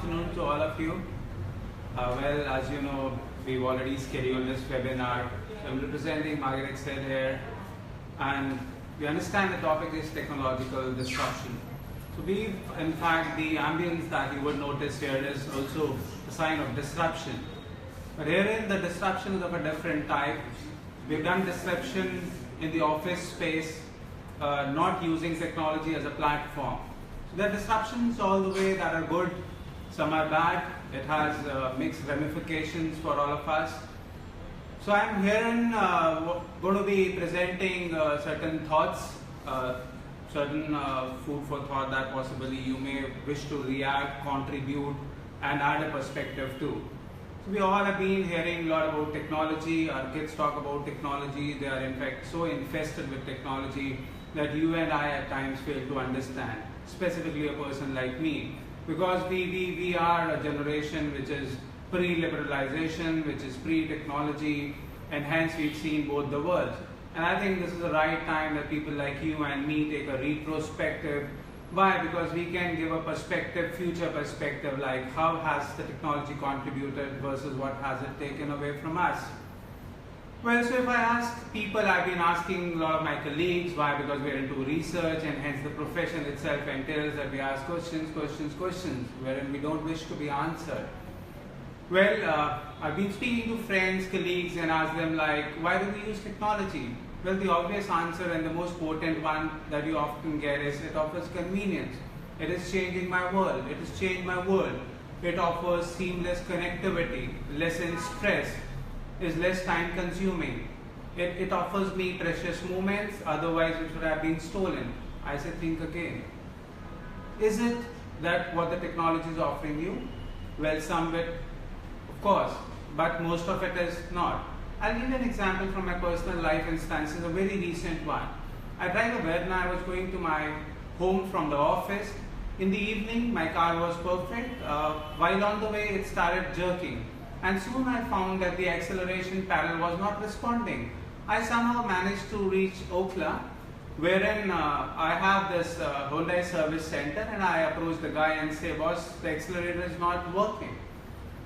afternoon to all of you. Well, as you know, we've already scheduled this webinar. I'm representing Market Xcel here, and we understand the topic is technological disruption. So in fact, the ambience that you would notice here is also a sign of disruption. But herein, the disruption is of a different type. We've done disruption in the office space, not using technology as a platform. So there are disruptions all the way that are good, some are bad. It has mixed ramifications for all of us. So I'm herein going to be presenting certain thoughts, certain food for thought that possibly you may wish to react, contribute, and add a perspective to. So we all have been hearing a lot about technology. Our kids talk about technology. They are in fact so infested with technology that you and I at times fail to understand, specifically a person like me, because we are a generation which is pre-liberalization, which is pre-technology, and hence we've seen both the worlds. And I think this is the right time that people like you and me take a retrospective. Why? Because we can give a perspective, future perspective, like how has the technology contributed versus what has it taken away from us. Well, so if I ask people, I've been asking a lot of my colleagues, why? Because we're into research, and hence the profession itself entails that we ask questions, wherein we don't wish to be answered. Well, I've been speaking to friends, colleagues, and asked them like, why do we use technology? Well, the obvious answer and the most potent one that you often get is it offers convenience. It is changing my world. It has changed my world. It offers seamless connectivity, lessens stress, is less time consuming. It offers me precious moments, otherwise it would have been stolen. I say, think again. Is it that what the technology is offering you? Well, some of it, of course, but most of it is not. I'll give you an example from my personal life instances, a very recent one. I drive a when I was going to my home from the office. In the evening, my car was perfect. While on the way, it started jerking. And soon I found that the acceleration pedal was not responding. I somehow managed to reach Okhla, wherein I have this Hyundai service center, and I approach the guy and say, boss, the accelerator is not working.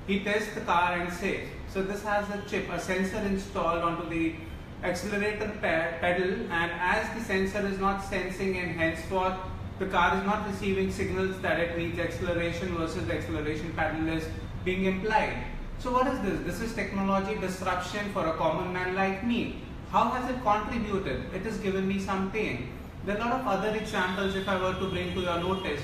He tests the car and says, so this has a chip, a sensor installed onto the accelerator pedal, and as the sensor is not sensing, and henceforth the car is not receiving signals that it needs acceleration versus the acceleration pedal is being implied. So what is this? This is technology disruption for a common man like me. How has it contributed? It has given me some pain. There are a lot of other examples if I were to bring to your notice.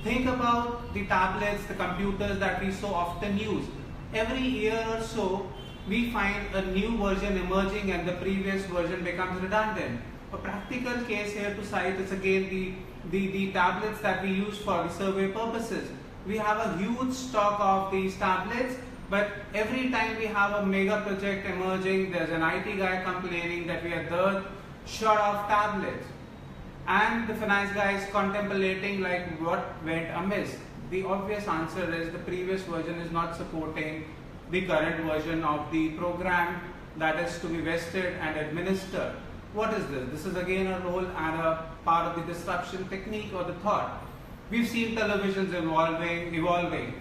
Think about the tablets, the computers that we so often use. Every year or so, we find a new version emerging and the previous version becomes redundant. A practical case here to cite is again the tablets that we use for the survey purposes. We have a huge stock of these tablets, but every time we have a mega project emerging, there's an IT guy complaining that we are third short of tablets. And the finance guy is contemplating like what went amiss. The obvious answer is the previous version is not supporting the current version of the program that is to be vested and administered. What is this? This is again a role and a part of the disruption technique or the thought. We've seen televisions evolving.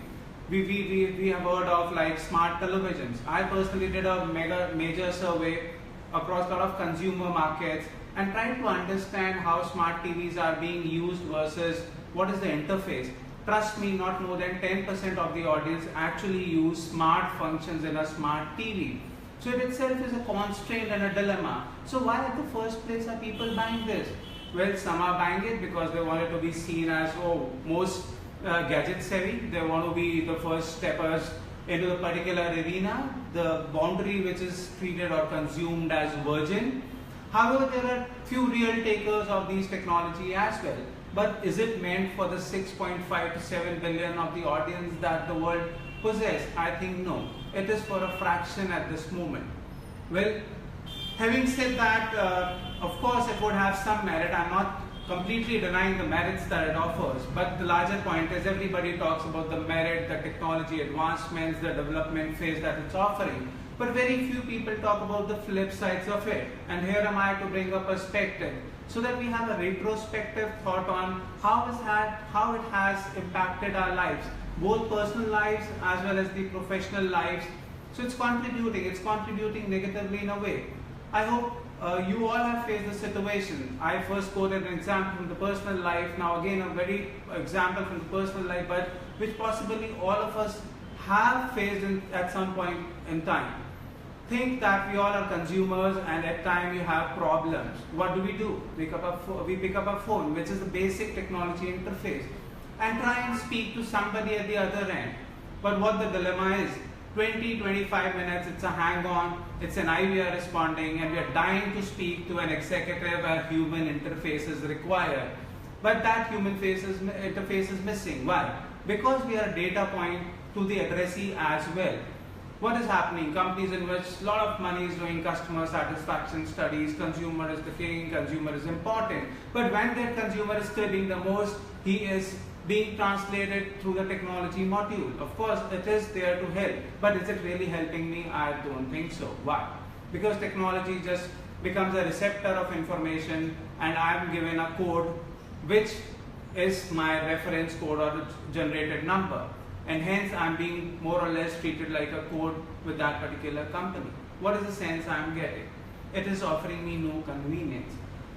We have heard of like smart televisions. I personally did a major survey across a lot of consumer markets and tried to understand how smart TVs are being used versus what is the interface. Trust me, not more than 10% of the audience actually use smart functions in a smart TV. So it itself is a constraint and a dilemma. So why at the first place are people buying this? Well, some are buying it because they want it to be seen as most gadget savvy. They want to be the first steppers into a particular arena, the boundary which is treated or consumed as virgin. However, there are few real takers of these technology as well. But is it meant for the 6.5 to 7 billion of the audience that the world possess? I think no. It is for a fraction at this moment. Well, having said that, of course it would have some merit. I'm not completely denying the merits that it offers, but the larger point is everybody talks about the merit, the technology advancements, the development phase that it's offering. But very few people talk about the flip sides of it. And here am I to bring a perspective, so that we have a retrospective thought on how it has impacted our lives. both personal lives as well as the professional lives. So it's contributing negatively in a way. I hope you all have faced the situation. I first quoted an example from the personal life, now again a very example from the personal life, but which possibly all of us have faced at some point in time. Think that we all are consumers and at times you have problems. What do? We pick up a phone, which is the basic technology interface, and try and speak to somebody at the other end. But what the dilemma is, 20-25 minutes, it's a hang-on, it's an IVR responding, and we are dying to speak to an executive where human interface is required. But that human interface is missing. Why? Because we are a data point to the addressee as well. What is happening? Companies invest a lot of money is doing customer satisfaction studies, consumer is the king, consumer is important. But when that consumer is cribbing the most, he is being translated through the technology module. Of course, it is there to help, but is it really helping me? I don't think so. Why? Because technology just becomes a receptor of information, and I am given a code which is my reference code or the generated number, and hence I am being more or less treated like a code with that particular company. What is the sense I am getting? It is offering me no convenience.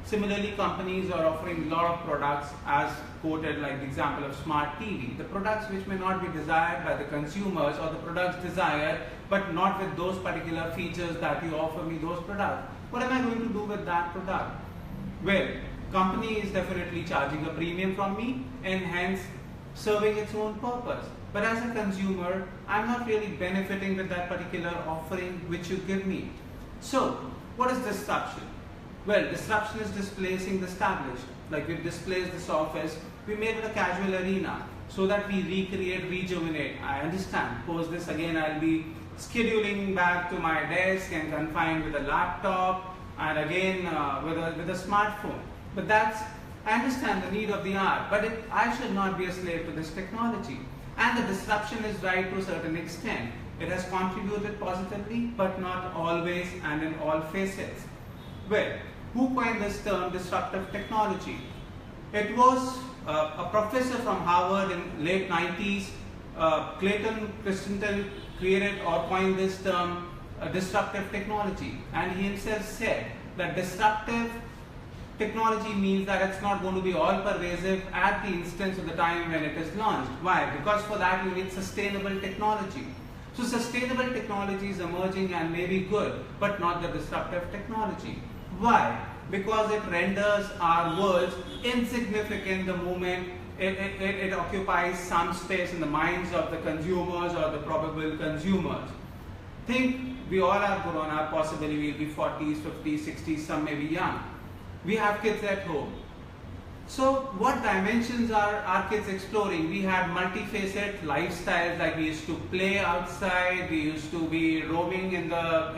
Similarly, companies are offering a lot of products as quoted, like the example of smart TV. The products which may not be desired by the consumers, or the products desired but not with those particular features that you offer me those products. What am I going to do with that product? Well, company is definitely charging a premium from me and hence serving its own purpose. But as a consumer, I'm not really benefiting with that particular offering which you give me. So, what is disruption? Well, disruption is displacing the established. Like we've displaced this office, we made it a casual arena so that we recreate, rejuvenate. I understand. Post this again, I'll be scheduling back to my desk and confined with a laptop and again with a smartphone. But I understand the need of the hour, but I should not be a slave to this technology. And the disruption is right to a certain extent. It has contributed positively, but not always and in all facets. Well, who coined this term disruptive technology? It was a professor from Harvard in late 90s, Clayton Christensen, created or coined this term disruptive technology, and he himself said that disruptive technology means that it's not going to be all pervasive at the instance of the time when it is launched. Why? Because for that you need sustainable technology. So sustainable technology is emerging and may be good, but not the disruptive technology. Why? Because it renders our worlds insignificant the moment it occupies some space in the minds of the consumers or the probable consumers. Think we all are grown up, possibly we'll be 40s, 50s, 60s, some may be young. We have kids at home. So what dimensions are our kids exploring? We had multifaceted lifestyles, like we used to play outside, we used to be roaming in the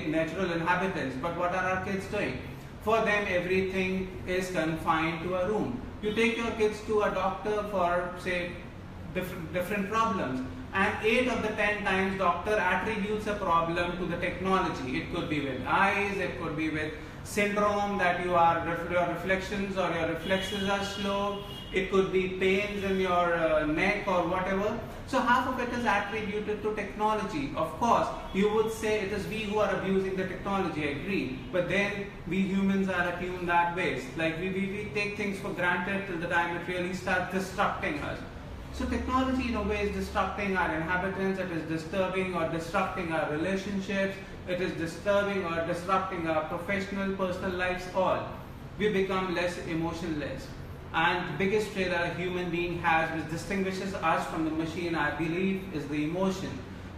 natural inhabitants. But what are our kids doing? For them, everything is confined to a room. You take your kids to a doctor for, say, different problems, and 8 of the 10 times doctor attributes a problem to the technology. It could be with eyes, it could be with syndrome that your reflections or your reflexes are slow, it could be pains in your neck or whatever. So half of it is attributed to technology. Of course, you would say it is we who are abusing the technology, I agree. But then we humans are attuned that way. Like we take things for granted till the time it really starts disrupting us. So technology in a way is disrupting our inhabitants, it is disturbing or disrupting our relationships, it is disturbing or disrupting our professional, personal lives, all. We become less emotionless. And the biggest trait that a human being has, which distinguishes us from the machine, I believe, is the emotion.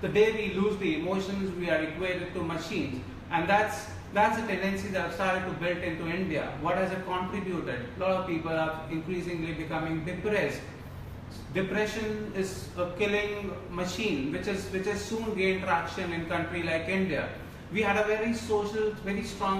The day we lose the emotions, we are equated to machines. And that's a tendency that started to build into India. What has it contributed? A lot of people are increasingly becoming depressed. Depression is a killing machine, which is soon gained traction in a country like India. We had a very strong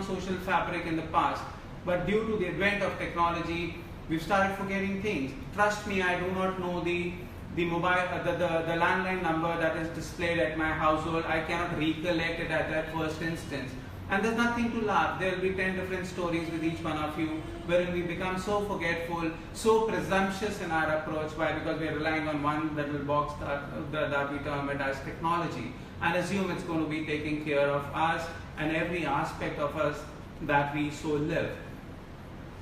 social fabric in the past, but due to the advent of technology, we've started forgetting things. Trust me, I do not know the landline number that is displayed at my household. I cannot recollect it at that first instance. And there's nothing to laugh. There will be 10 different stories with each one of you, wherein we become so forgetful, so presumptuous in our approach. Why? Because we're relying on one little box that we term it as technology, and assume it's going to be taking care of us and every aspect of us that we so live.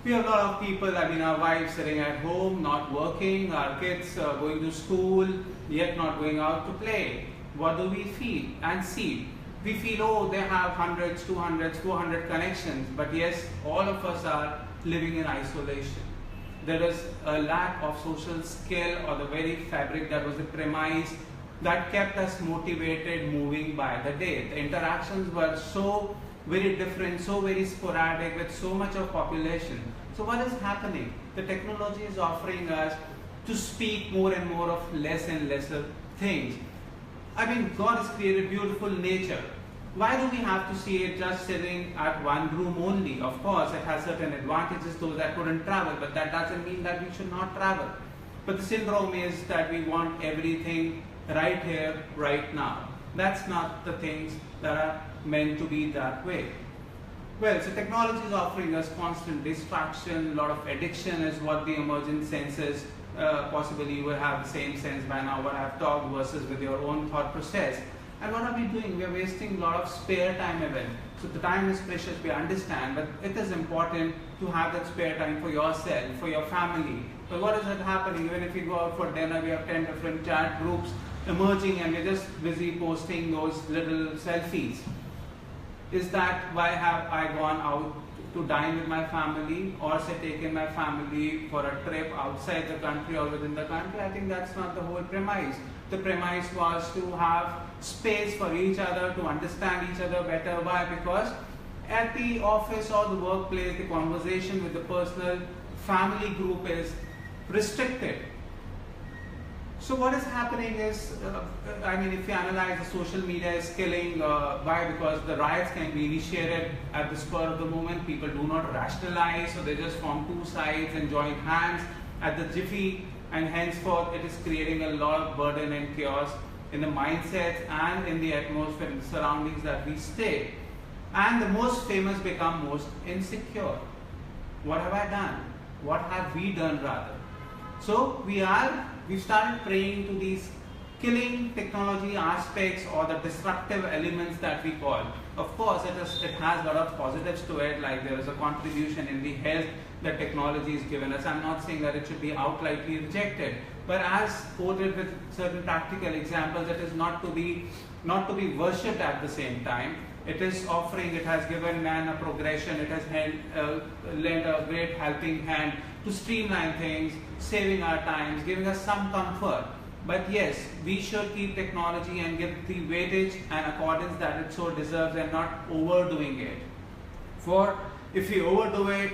We have a lot of people, our wives sitting at home, not working, our kids going to school, yet not going out to play. What do we feel and see? We feel, oh, they have hundreds, 200s, 400 connections, but yes, all of us are living in isolation. There is a lack of social skill, or the very fabric that was the premise that kept us motivated moving by the day. The interactions were so very different, so very sporadic, with so much of population. So what is happening? The technology is offering us to speak more and more of less and lesser things. God has created beautiful nature. Why do we have to see it just sitting at one room only? Of course, it has certain advantages, those that couldn't travel, but that doesn't mean that we should not travel. But the syndrome is that we want everything right here, right now. That's not the things that are meant to be that way. Well, so technology is offering us constant distraction, a lot of addiction is what the emergent senses. Possibly you will have the same sense by now what I have talked versus with your own thought process. And what are we doing? We are wasting a lot of spare time even. So the time is precious, we understand, but it is important to have that spare time for yourself, for your family. But what is happening? Even if you go out for dinner, we have 10 different chat groups emerging and we're just busy posting those little selfies. Is that why have I gone out to dine with my family, or say taken my family for a trip outside the country or within the country? I think that's not the whole premise. The premise was to have space for each other, to understand each other better. Why? Because at the office or the workplace, the conversation with the personal family group is restricted. So what is happening is, if you analyze, the social media is killing. Why? Because the riots can be initiated at the spur of the moment. People do not rationalize, so they just form two sides and join hands at the jiffy, and henceforth it is creating a lot of burden and chaos in the mindsets and in the atmosphere, in the surroundings that we stay. And the most famous become most insecure. What have I done? What have we done rather? So we've started praying to these killing technology aspects, or the disruptive elements that we call. Of course, it has a lot of positives to it, like there is a contribution in the health that technology is given us. I'm not saying that it should be outrightly rejected, but as quoted with certain practical examples, it is not to be worshipped at the same time. It is offering, it has given man a progression, it has lent a great helping hand to streamline things, saving our times, giving us some comfort. But yes, we should keep technology and give the weightage and accordance that it so deserves, and not overdoing it. For if we overdo it,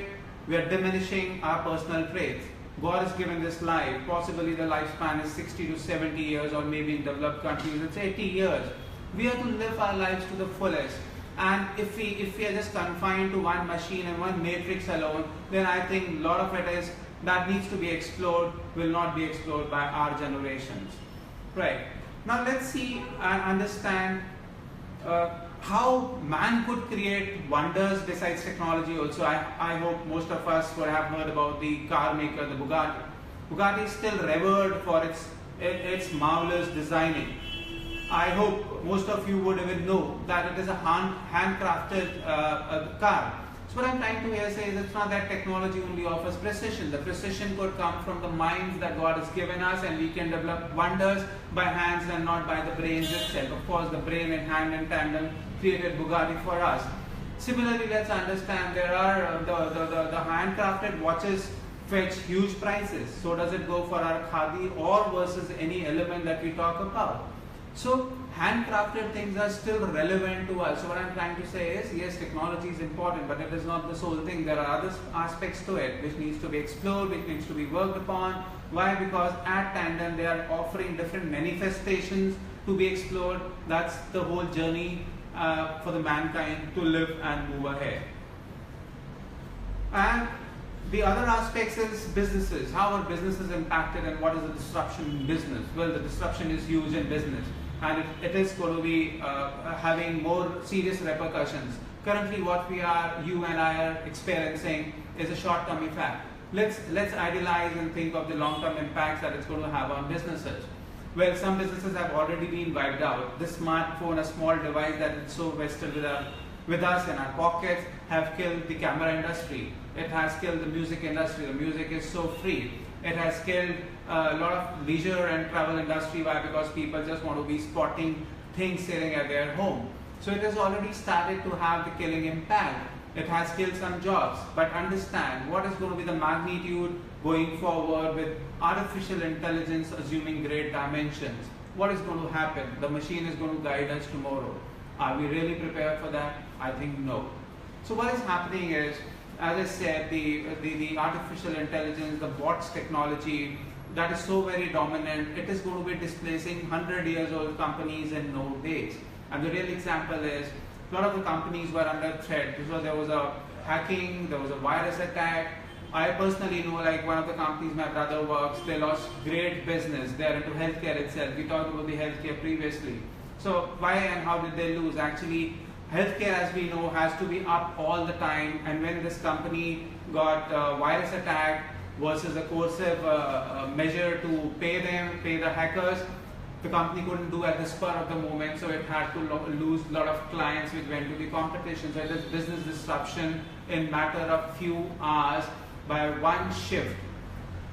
we are diminishing our personal traits. God has given this life, possibly the lifespan is 60 to 70 years, or maybe in developed countries it's 80 years. We have to live our lives to the fullest. And if we are just confined to one machine and one matrix alone, then I think a lot of it is that needs to be explored, will not be explored by our generations. Right. Now let's see and understand how man could create wonders besides technology also. I hope most of us would have heard about the car maker, the Bugatti. Bugatti is still revered for its marvelous designing. I hope most of you would even know that it is a handcrafted car. So what I'm trying to say is it's not that technology only offers precision. The precision could come from the minds that God has given us, and we can develop wonders by hands and not by the brains itself. Of course, the brain and hand in tandem created Bugatti for us. Similarly, let's understand there are the handcrafted watches fetch huge prices. So does it go for our khadi or versus any element that we talk about? So handcrafted things are still relevant to us. So what I'm trying to say is, yes, technology is important, but it is not the sole thing. There are other aspects to it which needs to be explored, which needs to be worked upon. Why? Because at tandem they are offering different manifestations to be explored. That's the whole journey for the mankind to live and move ahead. And the other aspects is businesses. How are businesses impacted, and what is the disruption in business? Well, the disruption is huge in business, and it is going to be having more serious repercussions. Currently what you and I are experiencing is a short-term effect. Let's idealize and think of the long-term impacts that it's going to have on businesses. Well, some businesses have already been wiped out. The smartphone, a small device that is so vested with us in our pockets, have killed the camera industry. It has killed the music industry. The music is so free. It has killed a lot of leisure and travel industry. Why? Because people just want to be spotting things sitting at their home. So it has already started to have the killing impact. It has killed some jobs. But understand what is going to be the magnitude going forward with artificial intelligence assuming great dimensions. What is going to happen? The machine is going to guide us tomorrow. Are we really prepared for that? I think no. So what is happening is, as I said, the artificial intelligence, the bots technology, that is so very dominant, it is going to be displacing 100-year-old companies in no days. And the real example is, a lot of the companies were under threat because there was a hacking, there was a virus attack. I personally know, like one of the companies my brother works, they lost great business. They are into healthcare itself. We talked about the healthcare previously. So why and how did they lose? Actually, healthcare, as we know, has to be up all the time. And when this company got virus attack versus a coercive measure to pay the hackers, the company couldn't do at the spur of the moment, so it had to lose a lot of clients which went to the competition. So it is business disruption in matter of few hours by one shift.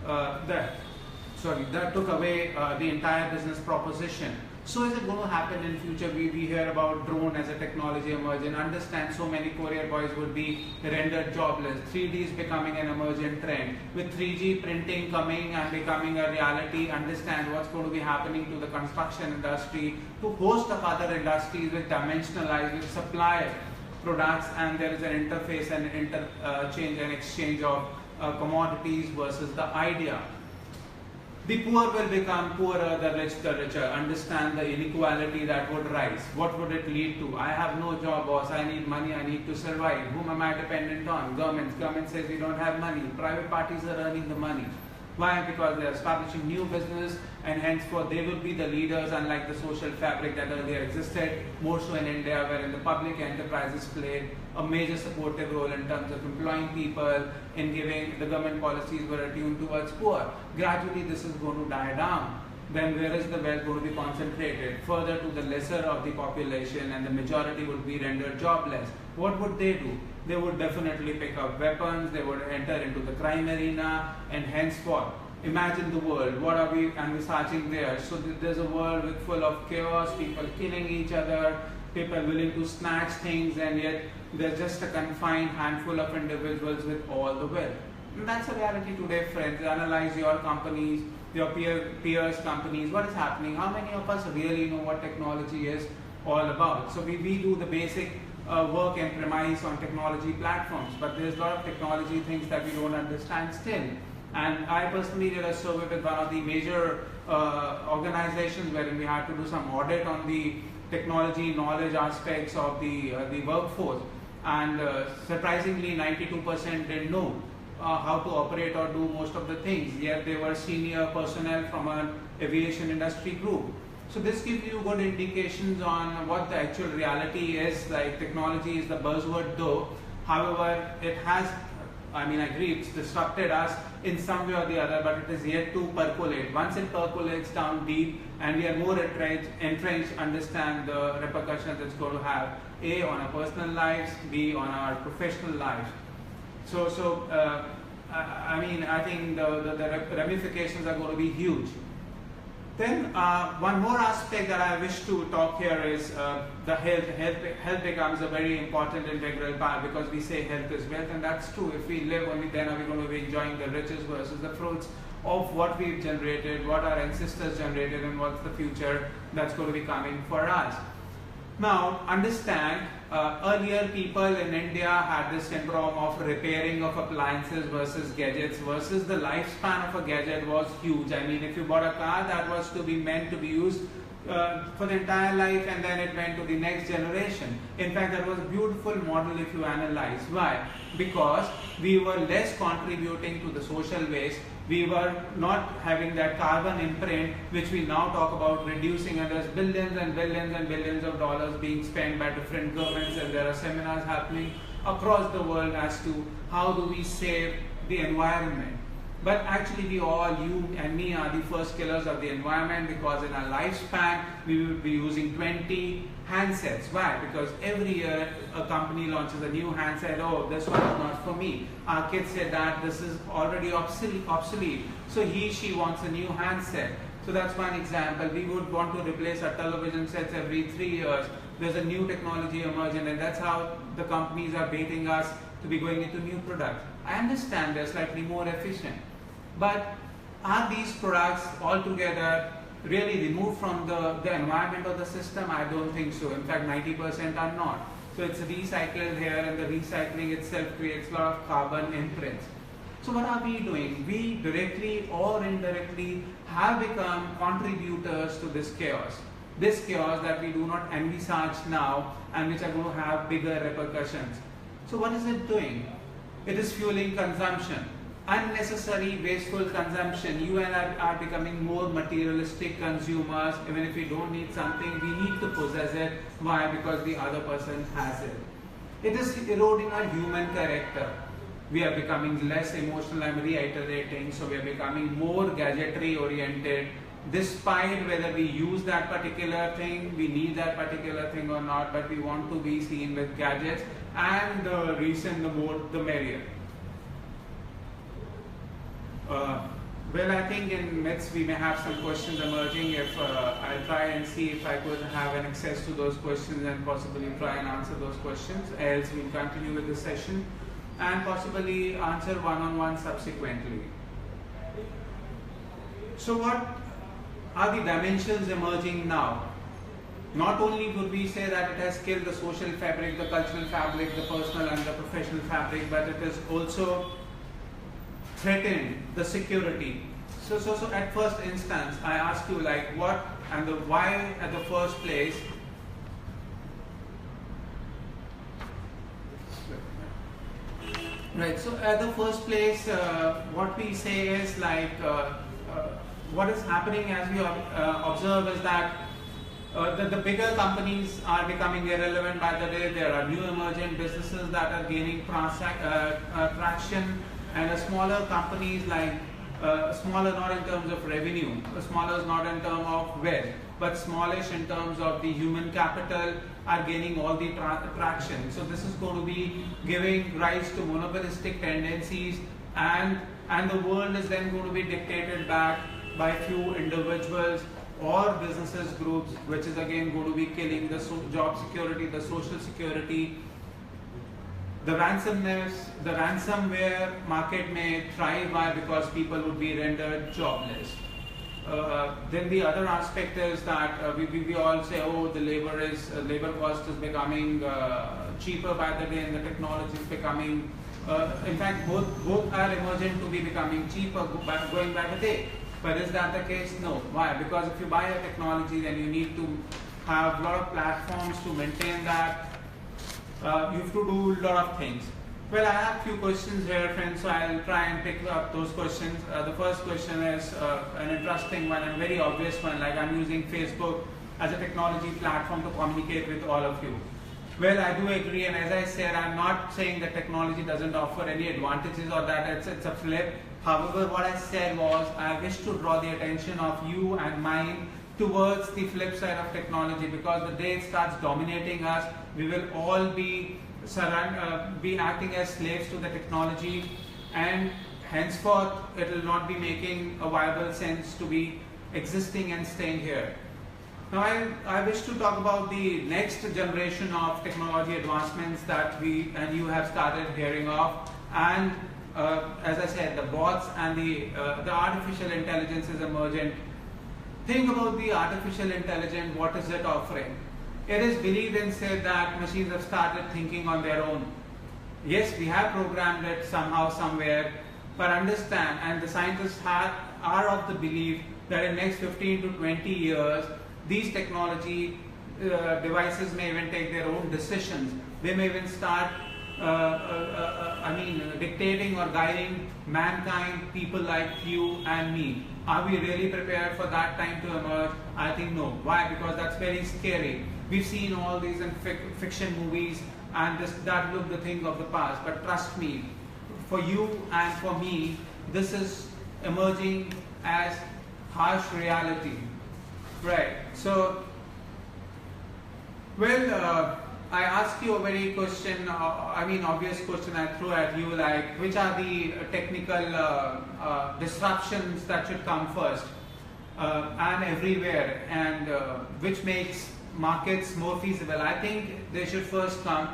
That took away the entire business proposition. So is it going to happen in future? We hear about drone as a technology emerging. Understand so many courier boys would be rendered jobless. 3D is becoming an emergent trend. With 3G printing coming and becoming a reality, understand what's going to be happening to the construction industry, to host of other industries with dimensionalized, with supply products, and there is an interface and interchange and exchange of commodities versus the idea. The poor will become poorer, the rich the richer. Understand the inequality that would rise. What would it lead to? I have no job, boss. I need money. I need to survive. Whom am I dependent on? Government. Government says we don't have money. Private parties are earning the money. Why? Because they are establishing new business, and henceforth they will be the leaders, unlike the social fabric that earlier existed, more so in India, wherein the public enterprises played a major supportive role in terms of employing people, in giving the government policies were attuned towards poor. Gradually this is going to die down. Then where is the wealth going to be concentrated? Further to the lesser of the population, and the majority would be rendered jobless. What would they do? They would definitely pick up weapons, they would enter into the crime arena, and henceforth, imagine the world, what are we envisaging there? So there's a world full of chaos, people killing each other, people willing to snatch things, and yet there's just a confined handful of individuals with all the wealth. And that's a reality today, friends. Analyze your companies, your peers' companies, what is happening, how many of us really know what technology is all about? So we do the basic work and premise on technology platforms, but there's a lot of technology things that we don't understand still. And I personally did a survey with one of the major organizations wherein we had to do some audit on the technology knowledge aspects of the workforce, and surprisingly 92% didn't know how to operate or do most of the things, yet they were senior personnel from an aviation industry group. So this gives you good indications on what the actual reality is. Like, technology is the buzzword though, however it has, I agree, it's disrupted us in some way or the other, but it is yet to percolate. Once it percolates down deep and we are more entrenched, understand the repercussions it's going to have, A, on our personal lives, B, on our professional lives. I think the ramifications are going to be huge. Then one more aspect that I wish to talk here is the health. Health becomes a very important integral part, because we say health is wealth, and that's true. If we live, only then are we going to be enjoying the riches versus the fruits of what we've generated, what our ancestors generated, and what's the future that's going to be coming for us. Now, understand, earlier people in India had this syndrome of repairing of appliances versus gadgets, versus the lifespan of a gadget was huge. If you bought a car, that was to be meant to be used for the entire life, and then it went to the next generation. In fact, that was a beautiful model if you analyze. Why? Because we were less contributing to the social waste. We were not having that carbon imprint, which we now talk about reducing, and there's billions and billions and billions of dollars being spent by different governments, and there are seminars happening across the world as to how do we save the environment. But actually we all, you and me, are the first killers of the environment, because in our lifespan we will be using 20 handsets. Why? Because every year a company launches a new handset. Oh, this one is not for me. Our kids say that this is already obsolete. So she wants a new handset. So that's one example. We would want to replace our television sets every 3 years. There's a new technology emerging, and that's how the companies are baiting us to be going into new products. I understand they're slightly more efficient, but are these products altogether really removed from the environment or the system? I don't think so. In fact, 90% are not. So it's recycled here, and the recycling itself creates a lot of carbon imprints. So what are we doing? We directly or indirectly have become contributors to this chaos. This chaos that we do not envisage now, and which are going to have bigger repercussions. So what is it doing? It is fueling consumption. Unnecessary, wasteful consumption. You and I are becoming more materialistic consumers. Even if we don't need something, we need to possess it. Why? Because the other person has it. It is eroding our human character. We are becoming less emotional. I'm reiterating. So we are becoming more gadgetry oriented. Despite whether we use that particular thing, we need that particular thing or not, but we want to be seen with gadgets, and the recent, the more, the merrier. Well, I think in myths we may have some questions emerging. If I'll try and see if I could have an access to those questions and possibly try and answer those questions. Else we'll continue with the session and possibly answer one-on-one subsequently. So what are the dimensions emerging now? Not only would we say that it has killed the social fabric, the cultural fabric, the personal and the professional fabric, but it has also threatened the security. So at first instance, I ask you, like, what and the why at the first place. Right, so at the first place, what we say is like, what is happening as we observe is that the bigger companies are becoming irrelevant by the day. There are new emergent businesses that are gaining traction, and the smaller companies, like smaller not in terms of revenue, smaller is not in terms of wealth, but smallish in terms of the human capital, are gaining all the traction. So this is going to be giving rise to monopolistic tendencies, and the world is then going to be dictated back by few individuals or businesses groups, which is again going to be killing the job security, the social security. The ransomware market may thrive. Why? Because people would be rendered jobless. Then the other aspect is that we all say, oh, the labor cost is becoming cheaper by the day, and the technology is becoming. In fact, both are emergent to be becoming cheaper going by the day. But is that the case? No. Why? Because if you buy a technology, then you need to have a lot of platforms to maintain that. You have to do a lot of things. Well, I have a few questions here, friends, so I'll try and pick up those questions. The first question is an interesting one and very obvious one, like I'm using Facebook as a technology platform to communicate with all of you. Well, I do agree, and as I said, I'm not saying that technology doesn't offer any advantages or that it's a flip. However, what I said was I wish to draw the attention of you and mine towards the flip side of technology, because the day it starts dominating us, we will all be acting as slaves to the technology, and henceforth it will not be making a viable sense to be existing and staying here. Now I wish to talk about the next generation of technology advancements that we and you have started hearing of, and as I said, the bots and the artificial intelligence is emergent. Think about the artificial intelligence. What is it offering? It is believed and said that machines have started thinking on their own. Yes, we have programmed it somehow, somewhere, but understand, and the scientists are of the belief that in the next 15 to 20 years, these technology devices may even take their own decisions. They may even start dictating or guiding mankind, people like you and me. Are we really prepared for that time to emerge? I think no. Why? Because that's very scary. We've seen all these in fiction movies, and that look the thing of the past. But trust me, for you and for me, this is emerging as harsh reality. Right. So, well, I ask you a very question, obvious question I throw at you, like, which are the technical disruptions that should come first and everywhere, and which makes markets more feasible? I think they should first come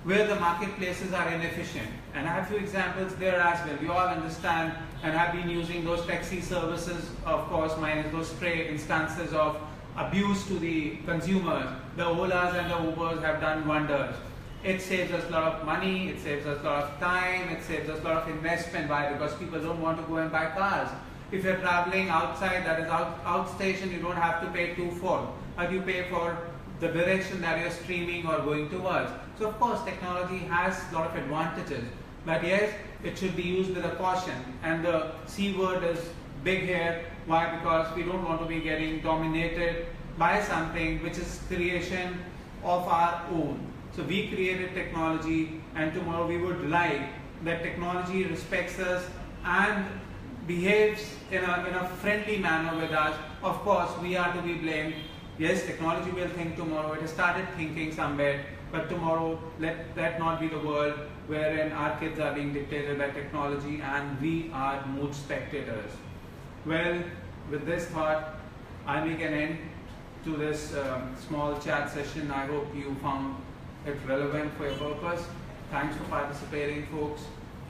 where the marketplaces are inefficient. And I have a few examples there as well. We all understand and have been using those taxi services, of course, minus those stray instances of abuse to the consumers. The Olas and the Ubers have done wonders. It saves us a lot of money, it saves us a lot of time, it saves us a lot of investment. Why? Because people don't want to go and buy cars. If you're traveling outside, that is outstation, you don't have to pay 2/4, but you pay for the direction that you're streaming or going towards. So of course technology has a lot of advantages, but yes, it should be used with a caution. And the C word is big here. Why? Because we don't want to be getting dominated by something which is creation of our own. So we created technology, and tomorrow we would like that technology respects us and behaves in a friendly manner with us. Of course, we are to be blamed. Yes, technology will think tomorrow. It has started thinking somewhere, but tomorrow let that not be the world wherein our kids are being dictated by technology and we are mood spectators. Well, with this thought, I make an end to this small chat session. I hope you found it relevant for your purpose. Thanks for participating, folks.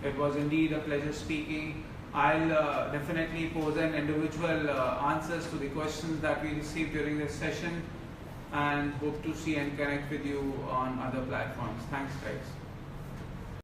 It was indeed a pleasure speaking. I'll definitely pose an individual answers to the questions that we received during this session, and hope to see and connect with you on other platforms. Thanks, guys.